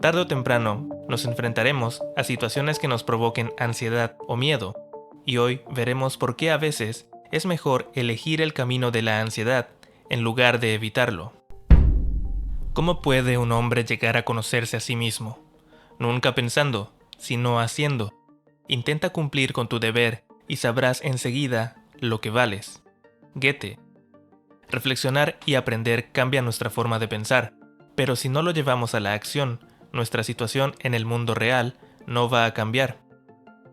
Tarde o temprano, nos enfrentaremos a situaciones que nos provoquen ansiedad o miedo, y hoy veremos por qué a veces es mejor elegir el camino de la ansiedad en lugar de evitarlo. ¿Cómo puede un hombre llegar a conocerse a sí mismo? Nunca pensando, sino haciendo. Intenta cumplir con tu deber y sabrás enseguida lo que vales. Goethe. Reflexionar y aprender cambia nuestra forma de pensar, pero si no lo llevamos a la acción, nuestra situación en el mundo real no va a cambiar.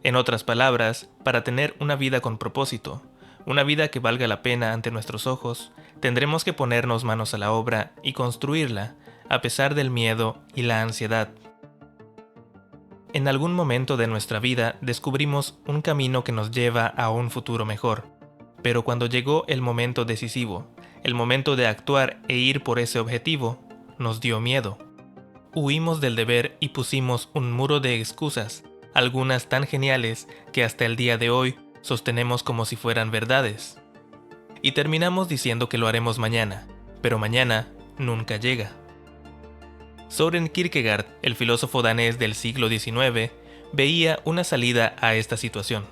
En otras palabras, para tener una vida con propósito, una vida que valga la pena ante nuestros ojos, tendremos que ponernos manos a la obra y construirla, a pesar del miedo y la ansiedad. En algún momento de nuestra vida descubrimos un camino que nos lleva a un futuro mejor, pero cuando llegó el momento decisivo, el momento de actuar e ir por ese objetivo, nos dio miedo. Huimos del deber y pusimos un muro de excusas, algunas tan geniales que hasta el día de hoy sostenemos como si fueran verdades. Y terminamos diciendo que lo haremos mañana, pero mañana nunca llega. Søren Kierkegaard, el filósofo danés del siglo XIX, veía una salida a esta situación.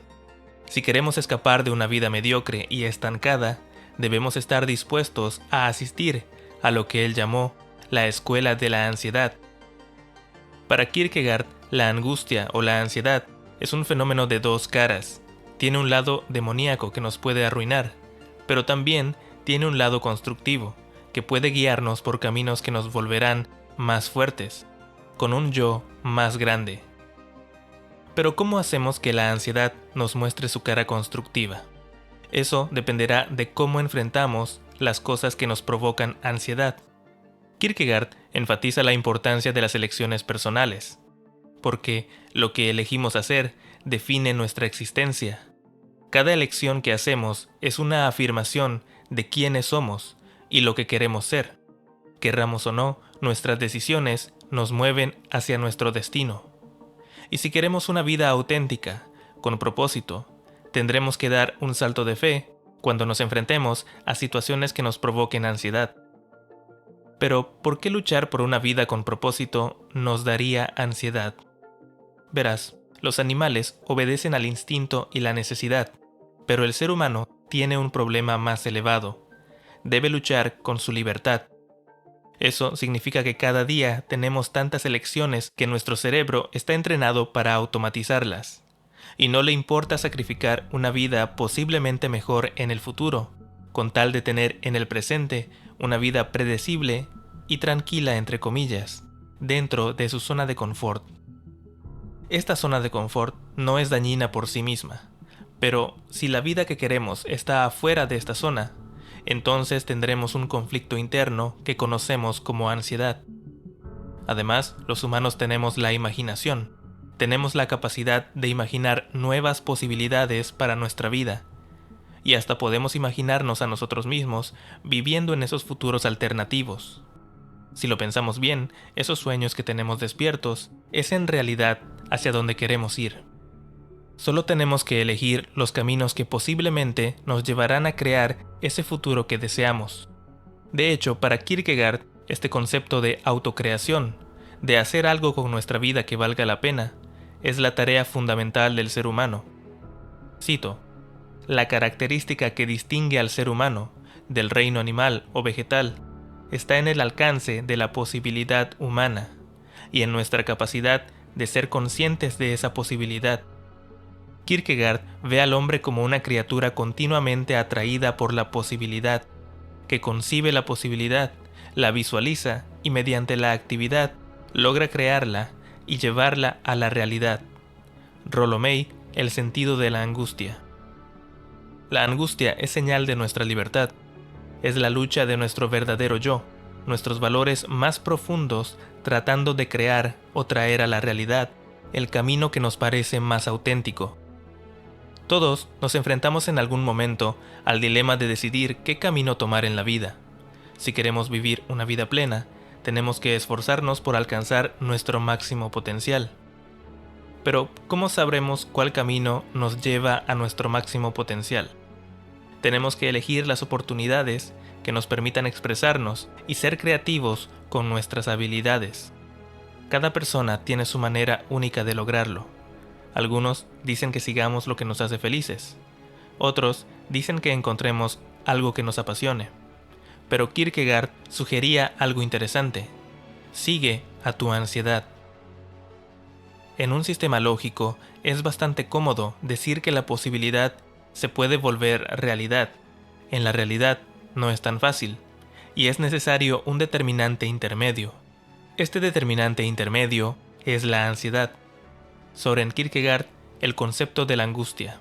Si queremos escapar de una vida mediocre y estancada, debemos estar dispuestos a asistir a lo que él llamó la escuela de la ansiedad. Para Kierkegaard, la angustia o la ansiedad es un fenómeno de dos caras. Tiene un lado demoníaco que nos puede arruinar, pero también tiene un lado constructivo, que puede guiarnos por caminos que nos volverán más fuertes, con un yo más grande. Pero ¿cómo hacemos que la ansiedad nos muestre su cara constructiva? Eso dependerá de cómo enfrentamos las cosas que nos provocan ansiedad. Kierkegaard enfatiza la importancia de las elecciones personales, porque lo que elegimos hacer define nuestra existencia. Cada elección que hacemos es una afirmación de quiénes somos y lo que queremos ser. Querramos o no, nuestras decisiones nos mueven hacia nuestro destino. Y si queremos una vida auténtica, con propósito, tendremos que dar un salto de fe cuando nos enfrentemos a situaciones que nos provoquen ansiedad. Pero, ¿por qué luchar por una vida con propósito nos daría ansiedad? Verás, los animales obedecen al instinto y la necesidad, pero el ser humano tiene un problema más elevado. Debe luchar con su libertad. Eso significa que cada día tenemos tantas elecciones que nuestro cerebro está entrenado para automatizarlas, y no le importa sacrificar una vida posiblemente mejor en el futuro, con tal de tener en el presente una vida predecible y tranquila entre comillas, dentro de su zona de confort. Esta zona de confort no es dañina por sí misma, pero si la vida que queremos está afuera de esta zona, entonces tendremos un conflicto interno que conocemos como ansiedad. Además, los humanos tenemos la imaginación, tenemos la capacidad de imaginar nuevas posibilidades para nuestra vida, y hasta podemos imaginarnos a nosotros mismos viviendo en esos futuros alternativos. Si lo pensamos bien, esos sueños que tenemos despiertos es en realidad hacia donde queremos ir. Solo tenemos que elegir los caminos que posiblemente nos llevarán a crear ese futuro que deseamos. De hecho, para Kierkegaard, este concepto de autocreación, de hacer algo con nuestra vida que valga la pena, es la tarea fundamental del ser humano. Cito: la característica que distingue al ser humano del reino animal o vegetal está en el alcance de la posibilidad humana y en nuestra capacidad de ser conscientes de esa posibilidad. Kierkegaard ve al hombre como una criatura continuamente atraída por la posibilidad, que concibe la posibilidad, la visualiza y mediante la actividad logra crearla y llevarla a la realidad. Rollo May, el sentido de la angustia. La angustia es señal de nuestra libertad. Es la lucha de nuestro verdadero yo, nuestros valores más profundos tratando de crear o traer a la realidad el camino que nos parece más auténtico. Todos nos enfrentamos en algún momento al dilema de decidir qué camino tomar en la vida. Si queremos vivir una vida plena, tenemos que esforzarnos por alcanzar nuestro máximo potencial. Pero, ¿cómo sabremos cuál camino nos lleva a nuestro máximo potencial? Tenemos que elegir las oportunidades que nos permitan expresarnos y ser creativos con nuestras habilidades. Cada persona tiene su manera única de lograrlo. Algunos dicen que sigamos lo que nos hace felices. Otros dicen que encontremos algo que nos apasione. Pero Kierkegaard sugería algo interesante. Sigue a tu ansiedad. En un sistema lógico, es bastante cómodo decir que la posibilidad se puede volver realidad. En la realidad no es tan fácil, y es necesario un determinante intermedio. Este determinante intermedio es la ansiedad. Soren Kierkegaard, el concepto de la angustia.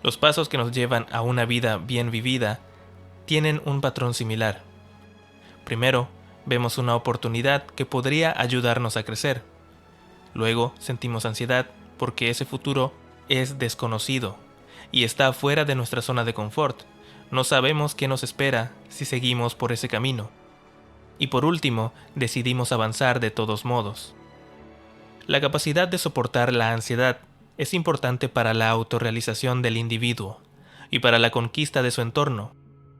Los pasos que nos llevan a una vida bien vivida tienen un patrón similar. Primero, vemos una oportunidad que podría ayudarnos a crecer. Luego sentimos ansiedad porque ese futuro es desconocido y está fuera de nuestra zona de confort. No sabemos qué nos espera si seguimos por ese camino. Y por último, decidimos avanzar de todos modos. La capacidad de soportar la ansiedad es importante para la autorrealización del individuo y para la conquista de su entorno.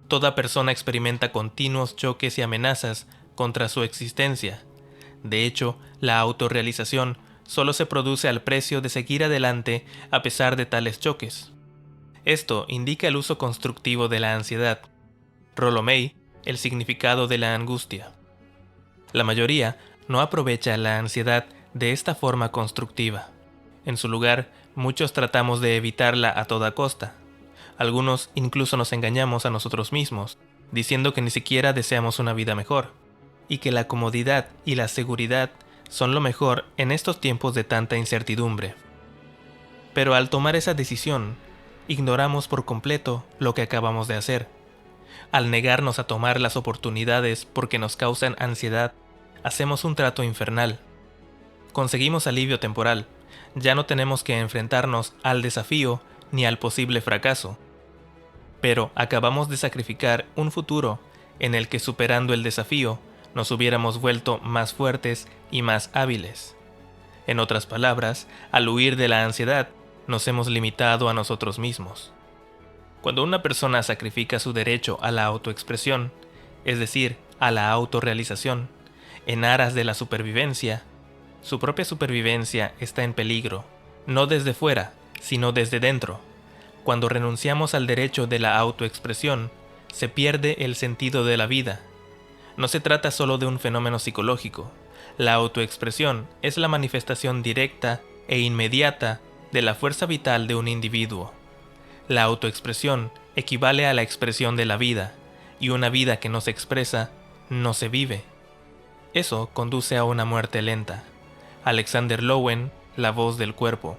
Toda persona experimenta continuos choques y amenazas contra su existencia. De hecho, la autorrealización solo se produce al precio de seguir adelante a pesar de tales choques. Esto indica el uso constructivo de la ansiedad. Rollo May, el significado de la angustia. La mayoría no aprovecha la ansiedad de esta forma constructiva. En su lugar, muchos tratamos de evitarla a toda costa. Algunos incluso nos engañamos a nosotros mismos, diciendo que ni siquiera deseamos una vida mejor, y que la comodidad y la seguridad son lo mejor en estos tiempos de tanta incertidumbre. Pero al tomar esa decisión, ignoramos por completo lo que acabamos de hacer. Al negarnos a tomar las oportunidades porque nos causan ansiedad, hacemos un trato infernal. Conseguimos alivio temporal, ya no tenemos que enfrentarnos al desafío ni al posible fracaso. Pero acabamos de sacrificar un futuro en el que, superando el desafío, nos hubiéramos vuelto más fuertes y más hábiles. En otras palabras, al huir de la ansiedad, nos hemos limitado a nosotros mismos. Cuando una persona sacrifica su derecho a la autoexpresión, es decir, a la autorrealización, en aras de la supervivencia, su propia supervivencia está en peligro, no desde fuera, sino desde dentro. Cuando renunciamos al derecho de la autoexpresión, se pierde el sentido de la vida. No se trata solo de un fenómeno psicológico. La autoexpresión es la manifestación directa e inmediata de la fuerza vital de un individuo. La autoexpresión equivale a la expresión de la vida, y una vida que no se expresa, no se vive. Eso conduce a una muerte lenta. Alexander Lowen, La voz del cuerpo.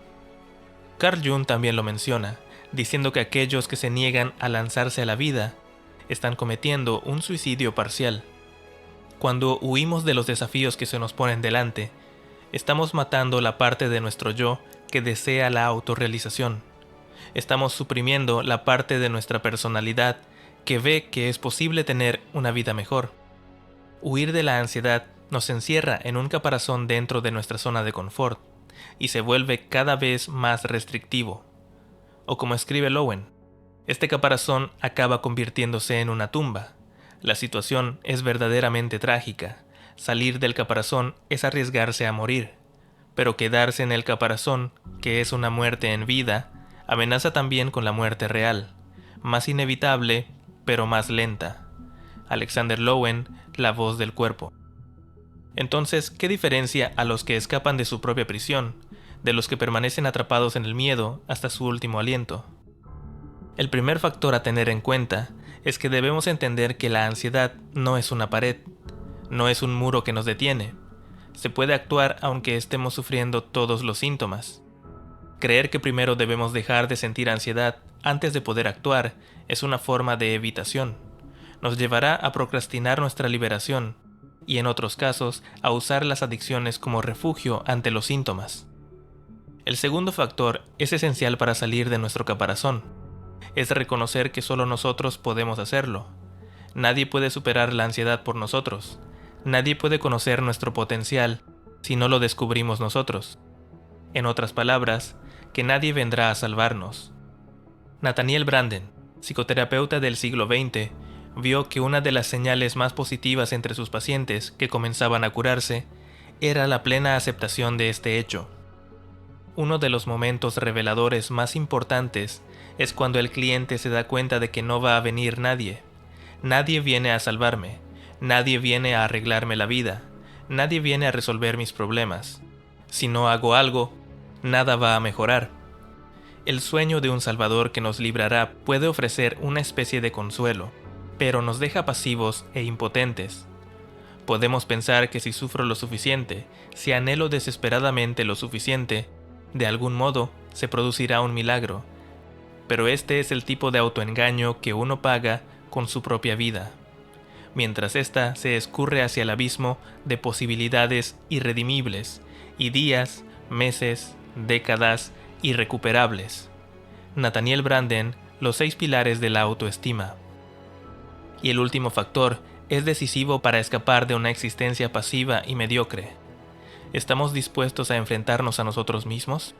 Carl Jung también lo menciona, diciendo que aquellos que se niegan a lanzarse a la vida están cometiendo un suicidio parcial. Cuando huimos de los desafíos que se nos ponen delante, estamos matando la parte de nuestro yo que desea la autorrealización. Estamos suprimiendo la parte de nuestra personalidad que ve que es posible tener una vida mejor. Huir de la ansiedad nos encierra en un caparazón dentro de nuestra zona de confort y se vuelve cada vez más restrictivo. O como escribe Lowen, este caparazón acaba convirtiéndose en una tumba. La situación es verdaderamente trágica. Salir del caparazón es arriesgarse a morir. Pero quedarse en el caparazón, que es una muerte en vida, amenaza también con la muerte real, más inevitable, pero más lenta. Alexander Lowen, La voz del cuerpo. Entonces, ¿qué diferencia a los que escapan de su propia prisión, de los que permanecen atrapados en el miedo hasta su último aliento? El primer factor a tener en cuenta es que debemos entender que la ansiedad no es una pared, no es un muro que nos detiene. Se puede actuar aunque estemos sufriendo todos los síntomas. Creer que primero debemos dejar de sentir ansiedad antes de poder actuar es una forma de evitación. Nos llevará a procrastinar nuestra liberación y, en otros casos, a usar las adicciones como refugio ante los síntomas. El segundo factor es esencial para salir de nuestro caparazón. Es reconocer que solo nosotros podemos hacerlo. Nadie puede superar la ansiedad por nosotros. Nadie puede conocer nuestro potencial si no lo descubrimos nosotros. En otras palabras, que nadie vendrá a salvarnos. Nathaniel Branden, psicoterapeuta del siglo XX, vio que una de las señales más positivas entre sus pacientes que comenzaban a curarse era la plena aceptación de este hecho. Uno de los momentos reveladores más importantes es cuando el cliente se da cuenta de que no va a venir nadie. Nadie viene a salvarme, nadie viene a arreglarme la vida, nadie viene a resolver mis problemas. Si no hago algo, nada va a mejorar. El sueño de un Salvador que nos librará puede ofrecer una especie de consuelo, pero nos deja pasivos e impotentes. Podemos pensar que si sufro lo suficiente, si anhelo desesperadamente lo suficiente, de algún modo se producirá un milagro, pero este es el tipo de autoengaño que uno paga con su propia vida, mientras ésta se escurre hacia el abismo de posibilidades irredimibles y días, meses, décadas irrecuperables. Nathaniel Branden, Los 6 pilares de la autoestima. Y el último factor es decisivo para escapar de una existencia pasiva y mediocre. ¿Estamos dispuestos a enfrentarnos a nosotros mismos?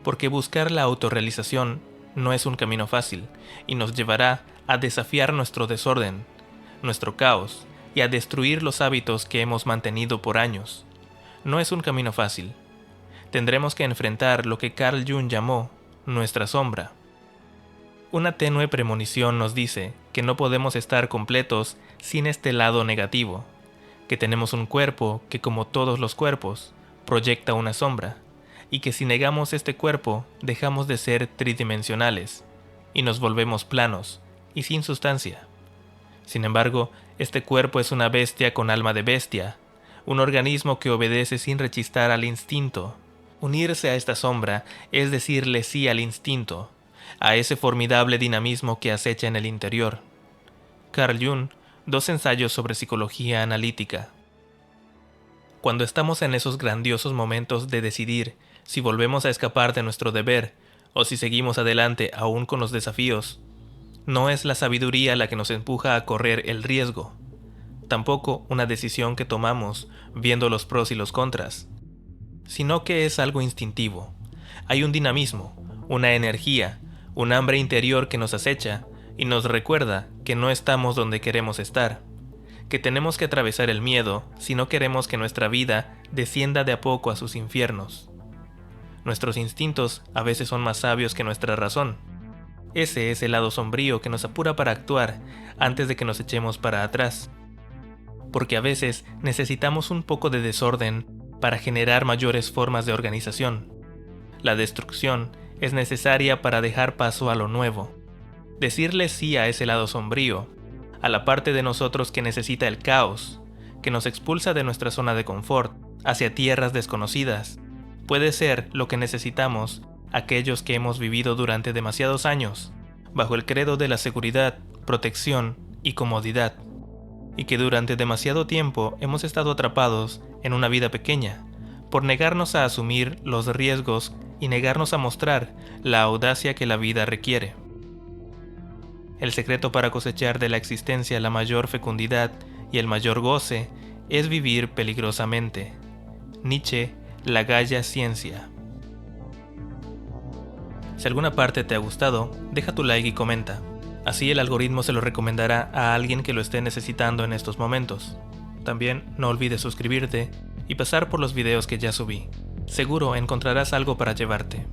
Porque buscar la autorrealización no es un camino fácil y nos llevará a desafiar nuestro desorden, nuestro caos y a destruir los hábitos que hemos mantenido por años. No es un camino fácil. Tendremos que enfrentar lo que Carl Jung llamó nuestra sombra. Una tenue premonición nos dice que no podemos estar completos sin este lado negativo, que tenemos un cuerpo que, como todos los cuerpos, proyecta una sombra, y que si negamos este cuerpo dejamos de ser tridimensionales y nos volvemos planos y sin sustancia. Sin embargo, este cuerpo es una bestia con alma de bestia, un organismo que obedece sin rechistar al instinto. Unirse a esta sombra es decirle sí al instinto, a ese formidable dinamismo que acecha en el interior. Carl Jung, 2 ensayos sobre psicología analítica. Cuando estamos en esos grandiosos momentos de decidir si volvemos a escapar de nuestro deber o si seguimos adelante aún con los desafíos, no es la sabiduría la que nos empuja a correr el riesgo, tampoco una decisión que tomamos viendo los pros y los contras, sino que es algo instintivo. Hay un dinamismo, una energía, un hambre interior que nos acecha y nos recuerda que no estamos donde queremos estar, que tenemos que atravesar el miedo si no queremos que nuestra vida descienda de a poco a sus infiernos. Nuestros instintos a veces son más sabios que nuestra razón. Ese es el lado sombrío que nos apura para actuar antes de que nos echemos para atrás. Porque a veces necesitamos un poco de desorden para generar mayores formas de organización. La destrucción es necesaria para dejar paso a lo nuevo. Decirle sí a ese lado sombrío, a la parte de nosotros que necesita el caos, que nos expulsa de nuestra zona de confort hacia tierras desconocidas, puede ser lo que necesitamos aquellos que hemos vivido durante demasiados años, bajo el credo de la seguridad, protección y comodidad, y que durante demasiado tiempo hemos estado atrapados en una vida pequeña, por negarnos a asumir los riesgos y negarnos a mostrar la audacia que la vida requiere. El secreto para cosechar de la existencia la mayor fecundidad y el mayor goce es vivir peligrosamente. Nietzsche, La Gaia Ciencia. Si alguna parte te ha gustado, deja tu like y comenta. Así el algoritmo se lo recomendará a alguien que lo esté necesitando en estos momentos. También no olvides suscribirte y pasar por los videos que ya subí. Seguro encontrarás algo para llevarte.